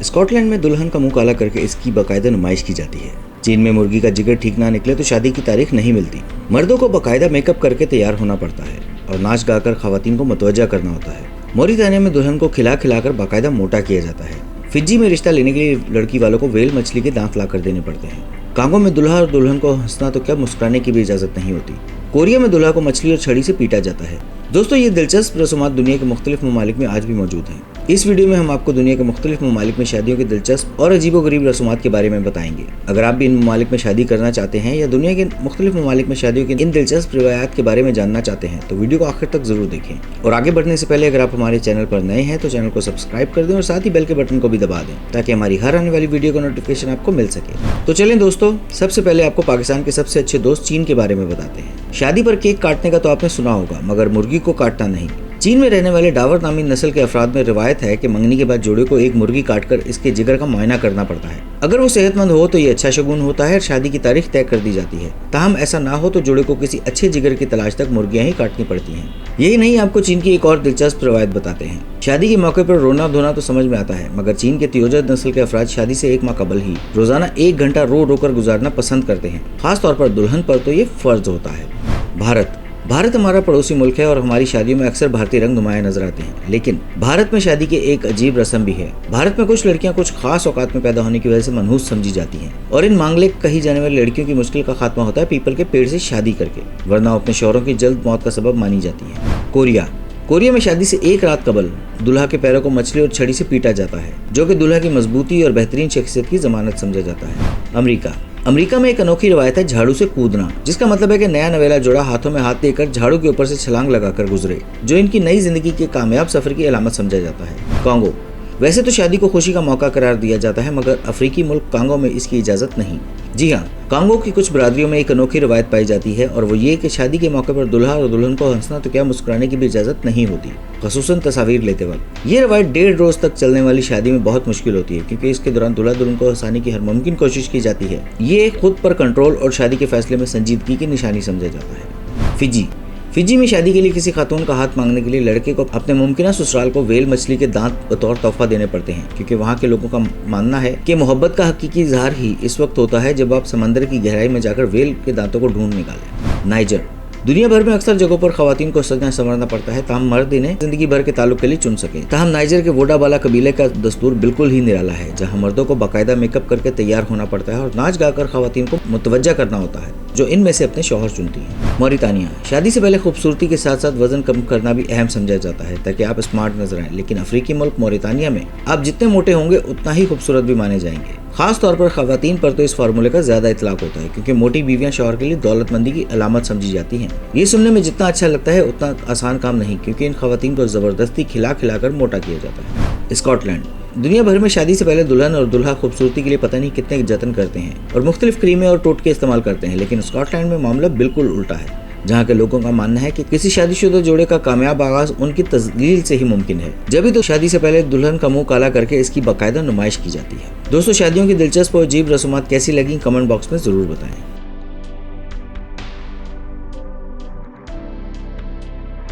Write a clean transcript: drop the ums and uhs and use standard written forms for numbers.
Scotland में दुल्हन का मुंह काला करके इसकी बाकायदा नुमाइश की जाती है। चीन में मुर्गी का जिगर ठीक ना निकले तो शादी की तारीख नहीं मिलती। मर्दों को बाकायदा मेकअप करके तैयार होना पड़ता है और नाच गाकर खवातीन को मुतवज्जा करना होता है। मोरितानिया में दुल्हन को खिला खिलाकर बाकायदा मोटा किया जाता है। फिजी में रिश्ता लेने के लिए लड़की वालों को व्हेल मछली के दांत लाकर देने पड़ते हैं। कांगो में दूल्हा और दुल्हन को हंसना तो क्या मुस्कुराने की भी इजाजत नहीं होती। कोरिया में दूल्हा को मछली और छड़ी से पीटा जाता है। दोस्तों, ये दिलचस्प रस्मात दुनिया के मुख्तलिफ ममालिक में आज भी मौजूद हैं। इस वीडियो में हम आपको दुनिया के मुख्तलिफ ममालिक में शादियों की दिलचस्प और अजीबोगरीब रस्मात के बारे में बताएंगे। अगर आप भी इन ममालिक में शादी करना चाहते हैं या दुनिया के मुख्तलिफ ममालिक में शादियों की इन दिलचस्प रिवायात के बारे में जानना चाहते हैं तो वीडियो को आखिर तक जरूर देखें। और आगे बढ़ने से पहले अगर आप हमारे चैनल पर नए हैं तो चैनल को सब्सक्राइब कर दें और साथ ही बेल के बटन को भी दबा दें ताकि हमारी हर आने वाली वीडियो का नोटिफिकेशन आपको मिल सके। तो चलें दोस्तों, सबसे पहले आपको पाकिस्तान के सबसे अच्छे दोस्त चीन के बारे में बताते हैं। शादी पर केक काटने का तो आपने सुना होगा, मगर मुर्गी को काटना नहीं। चीन में रहने वाले डावर नामी नस्ल के अफराद में रिवायत है कि मंगनी के बाद जोड़े को एक मुर्गी काटकर इसके जिगर का मुआयना करना पड़ता है। अगर वो सेहतमंद हो तो ये अच्छा शगुन होता है और शादी की तारीख तय कर दी जाती है। ताहम ऐसा ना हो तो जोड़े को किसी अच्छे जिगर की तलाश तक मुर्गियां ही काटनी पड़ती हैं। यही नहीं, आपको चीन की एक और दिलचस्प रिवायत बताते हैं। शादी के मौके पर रोना धोना तो समझ में आता है, मगर चीन के तियोजर नस्ल के अफराद शादी से एक माह कबल ही रोजाना 1 घंटा रो रो कर गुजारना पसंद करते हैं। खास तौर पर दुल्हन पर तो ये फर्ज होता है। भारत हमारा पड़ोसी मुल्क है और हमारी शादियों में अक्सर भारतीय रंग नुमाया नजर आते हैं। लेकिन भारत में शादी के एक अजीब रस्म भी है। भारत में कुछ लड़कियां कुछ खास औकात में पैदा होने की वजह से मनहूस समझी जाती हैं और इन मांगलिक कही जाने वाली लड़कियों की मुश्किल का खात्मा होता है पीपल के पेड़ से शादी करके, वरना अपने शौहरों की जल्द मौत का सबब मानी जाती है। कोरिया में शादी से एक रात कबल दूल्हा के पैरों को मछली और छड़ी से पीटा जाता है, जो कि दूल्हा की मजबूती और बेहतरीन शख्सियत की जमानत समझा जाता है। अमेरिका में एक अनोखी रवायत है झाड़ू से कूदना, जिसका मतलब है कि नया नवेला जोड़ा हाथों में हाथ देकर झाड़ू के ऊपर से छलांग लगाकर गुजरे, जो इनकी नई जिंदगी के कामयाब सफर की अलामत समझा जाता है। कांगो, वैसे तो शादी को खुशी का मौका करार दिया जाता है, मगर अफ्रीकी मुल्क कांगो में इसकी इजाजत नहीं। जी हाँ, कांगो की कुछ बरादरियों में एक अनोखी रवायत पाई जाती है और वो ये कि शादी के मौके पर दूल्हा और दुल्हन को हंसना तो क्या मुस्कुराने की भी इजाजत नहीं होती, खसूसन तस्वीर लेते वक्त। ये रवायत 1.5 रोज तक चलने वाली शादी में बहुत मुश्किल होती है, क्योंकि इसके दौरान दूल्हा दुल्हन को हंसाने की हर मुमकिन कोशिश की जाती है। ये खुद पर कंट्रोल और शादी के फैसले में संजीदगी की निशानी समझा जाता है। फिजी में शादी के लिए किसी खातून का हाथ मांगने के लिए लड़के को अपने मुमकिन ससुराल को व्हेल मछली के दांत बतौर तोहफा देने पड़ते हैं, क्योंकि वहाँ के लोगों का मानना है कि मोहब्बत का हकीकी इजहार ही इस वक्त होता है जब आप समंदर की गहराई में जाकर व्हेल के दांतों को ढूंढ निकालें। नाइजर, दुनिया भर में अक्सर जगहों पर खवातीन को सजना संवरना पड़ता है ताहम मर्द इन्हें जिंदगी भर के ताल्लुक के लिए चुन सके। ताहम नाइजर के वोडाबाला कबीले का दस्तूर बिल्कुल ही निराला है, जहां मर्दों को बाकायदा मेकअप करके तैयार होना पड़ता है और नाच गाकर खवातीन को मुतवज्जा करना होता है, जो इनमें से अपने शौहर चुनती हैं। मोरितानिया, शादी से पहले खूबसूरती के साथ साथ वजन कम करना भी अहम समझा जाता है ताकि आप स्मार्ट नजर आए, लेकिन अफ्रीकी मुल्क मोरितानिया में आप जितने मोटे होंगे उतना ही खूबसूरत भी माने जाएंगे। खास तौर पर खवातीन पर तो इस फार्मूले का ज्यादा इतलाक होता है, क्योंकि मोटी बीवियां शौहर के लिए दौलतमंदी की अलामत समझी जाती हैं। ये सुनने में जितना अच्छा लगता है उतना आसान काम नहीं, क्योंकि इन खवातीन को जबरदस्ती खिला खिलाकर मोटा किया जाता है। स्कॉटलैंड, दुनिया भर में शादी से पहले दुल्हन और दूल्हा खूबसूरती के लिए पता नहीं कितने जतन करते हैं और मुख्तलिफ क्रीमें और टोटके इस्तेमाल करते हैं, लेकिन स्कॉटलैंड में मामला बिल्कुल उल्टा है, जहाँ के लोगों का मानना है कि किसी शादीशुदा जोड़े का कामयाब आगाज उनकी तजलील से ही मुमकिन है। जब भी तो शादी से पहले दुल्हन का मुंह काला करके इसकी बाकायदा नुमाइश की जाती है। दोस्तों, शादियों की दिलचस्प और अजीब रस्मात कैसी लगी कमेंट बॉक्स में जरूर बताएं।